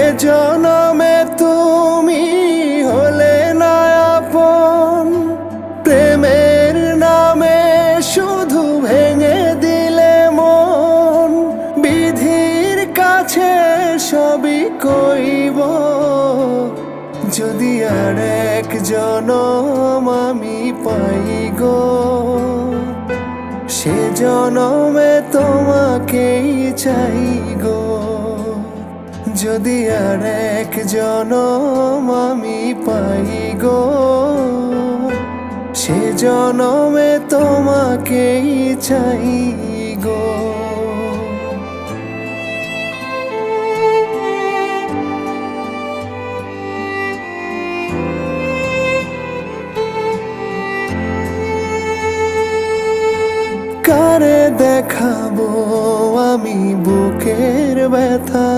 এ জনমে তুমি হলে না আপন, প্রেমের নামে শুধু ভেঙে দিলে মন। বিধির কাছে সবই কইব, যদি আর এক জনম আমি পাই গো, সে জনমে তোমাকেই চাই গো। যদি আর এক জনম আমি পাই গো, সে জনমে তোমাকেই চাই গো। কারে দেখাবো আমি বুকের ব্যথা,